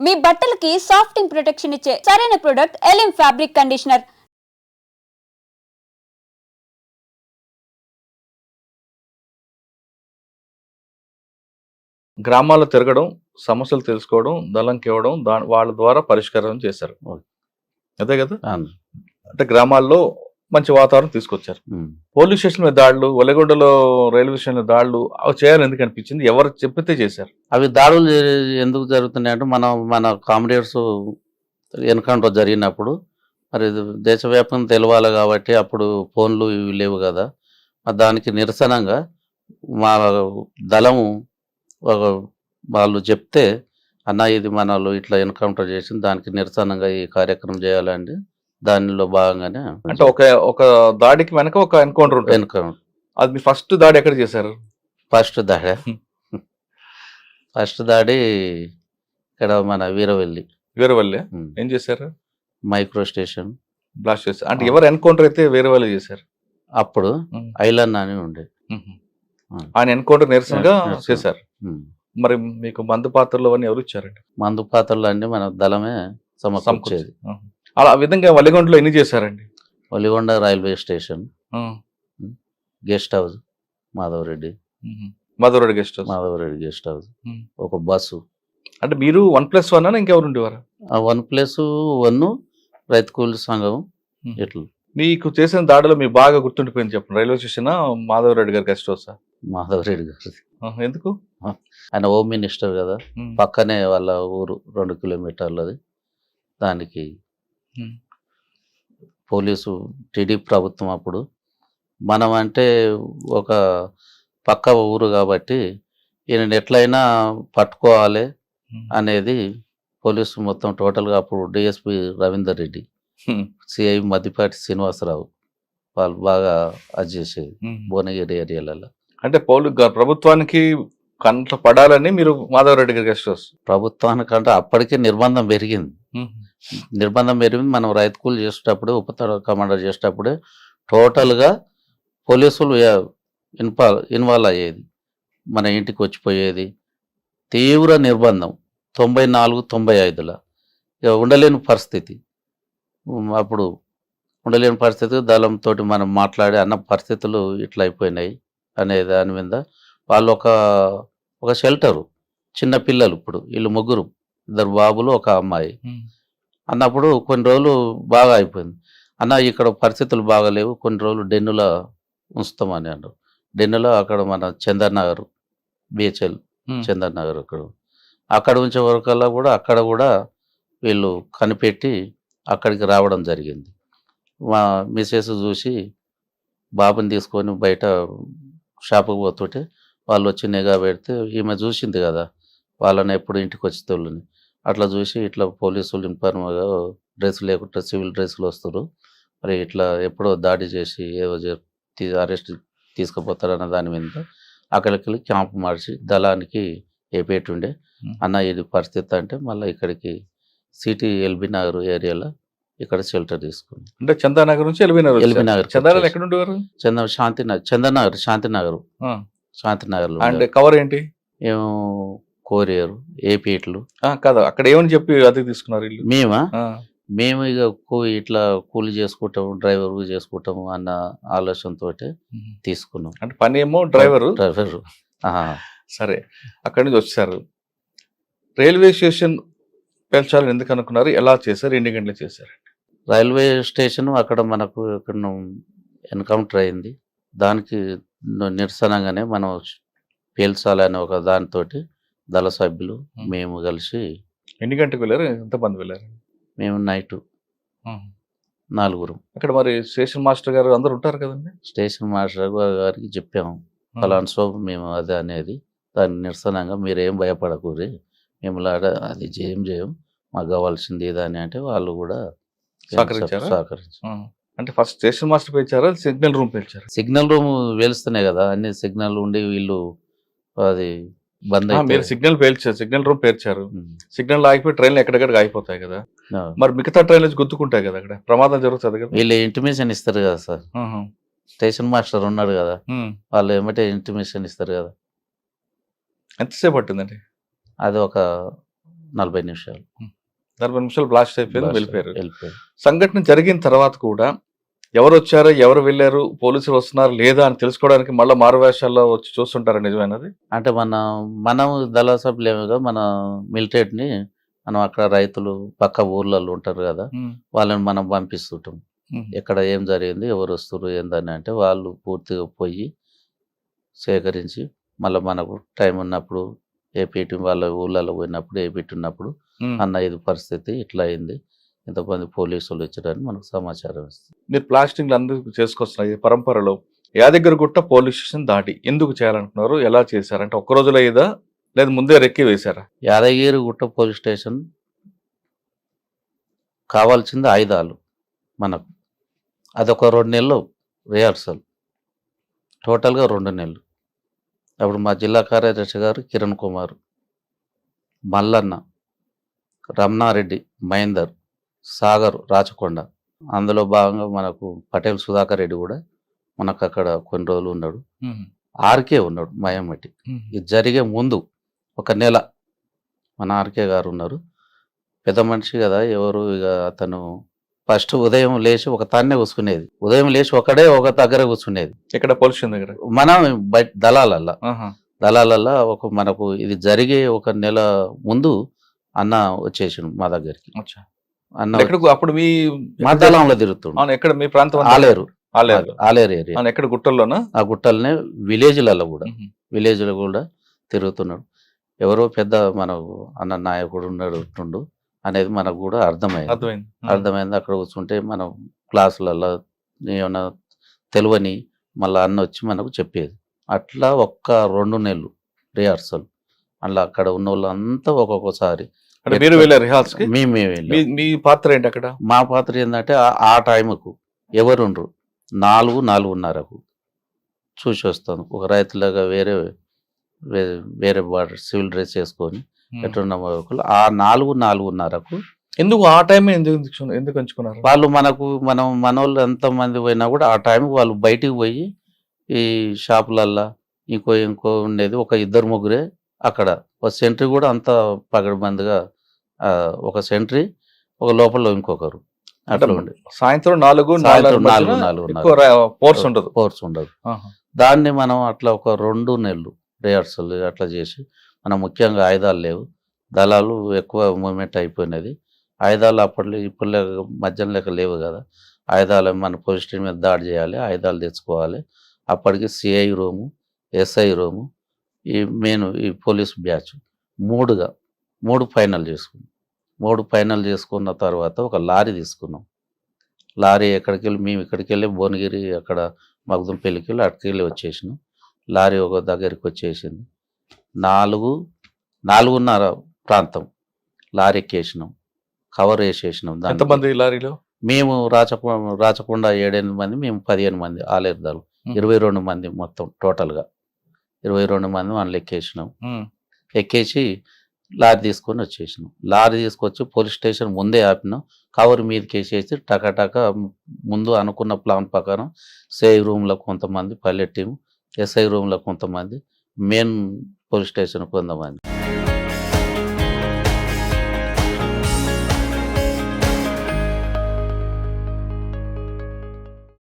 మీ బట్టలకి సాఫ్టింగ్ ప్రొటెక్షన్ ఇచ్చే సరైన ప్రొడక్ట్ ఎలిమ్ ఫ్యాబ్రిక్ కండిషనర్. గ్రామాల్లో తిరగడం, సమస్యలు తెలుసుకోవడం, దళంకి ఇవ్వడం, వాళ్ళ ద్వారా పరిష్కారం చేశారు. అదే కదా? అంటే గ్రామాల్లో మంచి వాతావరణం తీసుకొచ్చారు. పోలీస్ స్టేషన్ మీద దాడులు, ఒలగొండలో రైల్వే స్టేషన్ మీద దాడులు అవి చేయాలని ఎందుకు అనిపించింది? ఎవరు చెప్పితే చేశారు? అవి దాడులు ఎందుకు జరుగుతున్నాయి అంటే మన కామ్రేడ్స్ ఎన్కౌంటర్ జరిగినప్పుడు మరి దేశవ్యాప్తంగా తెలవాలి కాబట్టి అప్పుడు ఫోన్లు ఇవి లేవు కదా. దానికి నిరసనంగా మా దళము వాళ్ళు చెప్తే అన్న ఇది మన వాళ్ళు ఇట్లా ఎన్కౌంటర్ చేసింది, దానికి నిరసనంగా ఈ కార్యక్రమం చేయాలండి. దానిలో భాగంగానే అంటే ఒక దాడికి వెనక ఒక ఎన్కౌంటర్ ఉంటుంది. ఎన్కౌంటర్ అది మీ ఫస్ట్ దాడి ఎక్కడ చేశారు? ఫస్ట్ దాడి ఇక్కడ మన వీరవల్లి. ఏం చేశారు? మైక్రో స్టేషన్ బ్లాస్ట్ చేశారు. అంటే ఎవరు ఎన్కౌంటర్ అయితే వీరవల్లి చేశారు? అప్పుడు ఐలన్ అని ఉండే ఆయన ఎన్కౌంటర్ నిరసనగా చేశారు. మరి మీకు మందు పాత్రలు అవన్నీ ఎవరు ఇచ్చారండి? మందు పాత్రలు అన్ని మన దళమే సమకూర్చేది. అలా ఆ విధంగా వలిగొండలో ఎన్ని చేశారండి? Valigonda railway station, guest house Madhava Reddy guest house, ఒక బస్సు. అంటే మీరు 1+1 ఇంకెవరు ఉండేవారు? 1+1 రైతు కూలి సంఘం. ఇట్లా మీకు చేసిన దాడిలో మీకు బాగా గుర్తుండిపోయింది చెప్పండి. రైల్వే స్టేషన్ మాధవరెడ్డి గారి గెస్ట్ హౌస్? మాధవరెడ్డి గారి. ఎందుకు? ఆయన హోమ్ మినిస్టర్ కదా, పక్కనే వాళ్ళ ఊరు 2 కిలోమీటర్లది. దానికి పోలీసు టీడీపీ ప్రభుత్వం అప్పుడు మనం అంటే ఒక పక్క ఊరు కాబట్టి ఈయన ఎట్లయినా పట్టుకోవాలి అనేది పోలీసు మొత్తం టోటల్గా అప్పుడు డిఎస్పి రవీందర్ రెడ్డి, సిఐ మద్దిపాటి శ్రీనివాసరావు వాళ్ళు బాగా అది చేసేది భువనగిరి ఏరియాలలో. అంటే ప్రభుత్వానికి కంట్లో పడాలని మీరు మాధవరెడ్డి గారి గెస్ట్ హౌస్? ప్రభుత్వానికంటే అప్పటికే నిర్బంధం పెరిగింది. మనం రైతు కూలి చేసేటప్పుడు, ఉపతల కమాండర్ చేసేటప్పుడే టోటల్గా పోలీసులు ఇన్వాల్వ్ అయ్యేది, మన ఇంటికి వచ్చిపోయేది. తీవ్ర నిర్బంధం 94-95లో ఇక ఉండలేని పరిస్థితి. అప్పుడు ఉండలేని పరిస్థితి దళంతో మనం మాట్లాడి అన్న పరిస్థితులు ఇట్లా అయిపోయినాయి అనే దాని మీద వాళ్ళు ఒక షెల్టరు, చిన్న పిల్లలు, ఇప్పుడు వీళ్ళు 3 2 బాబులు 1 అమ్మాయి అన్నప్పుడు కొన్ని రోజులు బాగా అయిపోయింది. అన్న ఇక్కడ పరిస్థితులు బాగాలేవు, కొన్ని రోజులు డెన్నులో ఉంచుతామని అన్నారు. డెన్నులో అక్కడ మన చందర్ నగర్, బిహెచ్ఎల్ చందర్ నగర్ అక్కడ ఉంచే వరకల్లా కూడా అక్కడ కూడా వీళ్ళు కనిపెట్టి అక్కడికి రావడం జరిగింది. మా మిసెస్ చూసి బాబుని తీసుకొని బయట షాపుకి పోతుంటే వాళ్ళు వచ్చి నిఘా పెడితే ఈమె చూసింది కదా వాళ్ళని ఎప్పుడు ఇంటికి వచ్చి తోళ్ళని, అట్లా చూసి ఇట్లా పోలీసులు ఇన్ఫార్మర్గా డ్రెస్ లేకుండా సివిల్ డ్రెస్సులు వస్తారు, మరి ఇట్లా ఎప్పుడో దాడి చేసి ఏదో అరెస్ట్ తీసుకుపోతారన్న దాని మీద అక్కడికి క్యాంప్ మార్చి దళానికి ఏపేటుండే. అన్న ఇది పరిస్థితి అంటే మళ్ళీ ఇక్కడికి సిటీ ఎల్బీ నగర్ ఏరియాలో ఇక్కడ షెల్టర్ తీసుకున్నాం. అంటే చందానగర్ నుంచి ఎల్బీ నగర్. చందానగర్ ఎక్కడ ఉండేవారు? శాంతినగర్ శాంతినగర్. అంటే కవర్ ఏంటి? ఏమో కోరియరు, ఏపీట్లు కదా. అక్కడ ఏమని చెప్పి అద్దెకి తీసుకున్నారు ఇల్లు? మేము ఇక ఇట్లా కూలి చేసుకుంటాము, డ్రైవర్ చేసుకుంటాము అన్న ఆలోచనతో తీసుకున్నాం. అంటే పని ఏమో డ్రైవర్. సరే, అక్కడి నుంచి వచ్చారు. రైల్వే స్టేషన్ పెంచాలని ఎందుకు అనుకున్నారు? ఎలా చేశారు? ఎన్ని గంటలు చేశారు? రైల్వే స్టేషన్ అక్కడ మనకు ఇక్కడ ఎన్కౌంటర్ అయింది, దానికి నిరసనగానే మనం పేల్చాలని ఒక దానితో దళ సభ్యులు మేము కలిసి. ఎన్ని గంటలకు వెళ్ళారు? ఎంతమంది వెళ్ళారు? మేము నైట్ 4. అక్కడ మరి స్టేషన్ మాస్టర్ గారు అందరు ఉంటారు కదండి? స్టేషన్ మాస్టర్ గారికి చెప్పాము ఫలానా సోపు మేము అదే అనేది, దాని నిరసనంగా మీరేం భయపడకూరి, మేము అది చేయం మాకు కావాల్సింది ఇదని అంటే వాళ్ళు కూడా సహకరించారు. అంటే ఫస్ట్ స్టేషన్ మాస్టర్ పేర్చారా, సిగ్నల్ రూమ్ పేర్చారు? సిగ్నల్ రూమ్ వేలుస్తున్నాయి కదా, అన్ని సిగ్నల్ ఉండి వీళ్ళు అది బంద్ మీరు సిగ్నల్ రూమ్ పేర్చారు. సిగ్నల్ ఆగిపోయి ట్రైన్లు ఎక్కడెక్కడికి ఆగిపోతాయి కదా, మరి మిగతా ట్రైన్లు గుర్తుకుంటాయి కదా, అక్కడ ప్రమాదం జరుగుతుంది కదా. వీళ్ళు ఇంటిమేషన్ ఇస్తారు కదా సార్, స్టేషన్ మాస్టర్ ఉన్నాడు కదా, వాళ్ళు ఏమంటే ఇంటిమేషన్ ఇస్తారు కదా. ఎంతసేపు పట్టిందండి? అది ఒక 40 నిమిషాలు 40 నిమిషాలు బ్లాస్ట్ అయిపోయింది, వెళ్ళిపోయారు. వెళ్ళిపోయారు. సంఘటన జరిగిన తర్వాత కూడా ఎవరు వచ్చారో ఎవరు వెళ్ళారు, పోలీసులు వస్తున్నారు లేదా అని తెలుసుకోవడానికి మళ్ళీ మారువేషాల్లో వచ్చి చూస్తుంటారా, నిజమైనది? అంటే మనం దళ సభ్యులేముగా మన మిలిటరీని మనం అక్కడ రైతులు పక్క ఊర్లలో ఉంటారు కదా, వాళ్ళని మనం పంపిస్తుంటాం. ఎక్కడ ఏం జరిగింది, ఎవరు వస్తారు ఏందని అంటే వాళ్ళు పూర్తిగా పోయి సేకరించి మళ్ళీ మనకు టైం ఉన్నప్పుడు ఏపీటీ వాళ్ళ ఊళ్ళలో పోయినప్పుడు ఏపీటీ ఉన్నప్పుడు అన్న ఇది పరిస్థితి ఇట్లా అయింది, ఇంతమంది పోలీసులు వచ్చారని మనకు సమాచారం ఇస్తుంది. మీరు ప్లాస్టింగ్లు అందరూ చేసుకొస్తున్నారు ఈ పరంపరలో యాదగిరిగుట్ట పోలీస్ స్టేషన్ దాటి ఎందుకు చేయాలనుకున్నారు, ఎలా చేశారంటే ఒక్క రోజులో అయ్యేదా లేదా ముందే రెక్కి వేశారా? యాదగిరిగుట్ట పోలీస్ స్టేషన్ కావాల్సింది ఆయుధాలు మనకు, అదొక 2 నెలలు రిహార్సల్, టోటల్గా 2 నెలలు. అప్పుడు మా జిల్లా కార్యదర్శి గారు కిరణ్ కుమార్, మల్లన్న, రమణారెడ్డి, మహేందర్, సాగర్, రాచకొండ, అందులో భాగంగా మనకు పటేల్ సుధాకర్ రెడ్డి కూడా మనకు అక్కడ కొన్ని రోజులు ఉన్నాడు. ఆర్కే ఉన్నాడు మయమటి. ఇది జరిగే ముందు 1 నెల మన ఆర్కే గారు ఉన్నారు. పెద్ద మనిషి కదా, ఎవరు ఇక అతను ఫస్ట్ ఉదయం లేచి ఒక తాన్నే కూర్చునేది, ఉదయం లేచి ఒకడే ఒక దగ్గర కూర్చునేది. ఇక్కడ పోలీస్ స్టేషన్ దగ్గర మనం బయట దళాలల్లా మనకు ఇది జరిగే 1 నెల ముందు అన్న వచ్చేసిండు మా దగ్గరికి. అన్న అప్పుడు మీ మా దళంలో తిరుగుతుండు. ఎక్కడ మీ ప్రాంతం? ఆలేరు ఏరియా. ఎక్కడ గుట్టల్లోనా? ఆ గుట్టలనే విలేజ్లలో కూడా తిరుగుతున్నాడు. ఎవరో పెద్ద మనకు అన్న నాయకుడు ఉన్నాడు అనేది మనకు కూడా అర్థమైంది. అక్కడ కూర్చుంటే మనం క్లాసులలో ఏమన్నా తెలియని మళ్ళీ అన్న వచ్చి మనకు చెప్పేది. అట్లా 1-2 నెలలు రిహార్సల్. అట్లా అక్కడ ఉన్న వాళ్ళంతా ఒక్కొక్కసారి మీరు వెళ్ళారు రిహార్సల్కి? మేమే వెళ్ళాం. మీ పాత్ర ఏంటి అక్కడ? మా పాత్ర ఏంటంటే ఆ టైంకు ఎవరుండ్రు 4-4:30కు చూసి వస్తాను. ఒక రైతులాగా వేరే బార్డర్ సివిల్ డ్రెస్ చేసుకొని ఎట్లున్న వరకులు ఆ 4-4:30కు. ఎందుకు ఆ టైం ఎందుకు ఎంచుకున్నారు? వాళ్ళు మనోళ్ళు ఎంతమంది పోయినా కూడా ఆ టైంకి వాళ్ళు బయటికి పోయి ఈ షాపులల్లా ఇంకో ఉండేది ఒక 2-3 అక్కడ. ఒక సెంట్రీ కూడా అంత పగడబందిగా, ఒక సెంట్రీ ఒక లోపల ఇంకొకరు అట్లా ఉండే. సాయంత్రం 4 ఫోర్స్ ఉండదు. దాన్ని మనం అట్లా ఒక 2 నెలలు రిహార్సల్ అట్లా చేసి, మనం ముఖ్యంగా ఆయుధాలు లేవు, దళాలు ఎక్కువ మూమెంట్ అయిపోయినది. ఆయుధాలు ఇప్పుడు మధ్యాహ్నం లెక్క లేవు కదా, ఆయుధాలు మన పోలీస్ స్టేషన్ మీద దాడి చేయాలి, ఆయుధాలు తెచ్చుకోవాలి. అప్పటికి సిఐ రూము, ఎస్ఐ రూము, ఈ పోలీస్ బ్యాచ్ 3 ఫైనల్ చేసుకున్నాం. 3 ఫైనల్ చేసుకున్న తర్వాత ఒక లారీ తీసుకున్నాం. లారీ మేము ఇక్కడికి వెళ్ళి భువనగిరి అక్కడ మగ్దుంపల్లికి వెళ్ళి అక్కడికి వెళ్ళి వచ్చేసినాం. లారీ ఒక దగ్గరికి వచ్చేసింది. 4-4:30 ప్రాంతం లారీ ఎక్కేసినాం, కవర్ వేసేసినాం. ఎంతమంది లారీలో? మేము రాచకొండ 7-8 మంది, మేము 15 మంది ఆలేరు దళం, 22 మంది మొత్తం టోటల్గా 22 మంది వాళ్ళు ఎక్కేసి లారీ తీసుకొని వచ్చేసినాం. లారీ తీసుకొచ్చి పోలీస్ స్టేషన్ ముందే ఆపినాం. కవర్ మీదకి వేసేసి టకాటక ముందు అనుకున్న ప్లాన్ ప్రకారం సిఐ రూమ్లో కొంతమంది, పైలట్ టీము, ఎస్ఐ రూమ్లో కొంతమంది, మెయిన్ పోలీస్ స్టేషన్ కొంతమంది.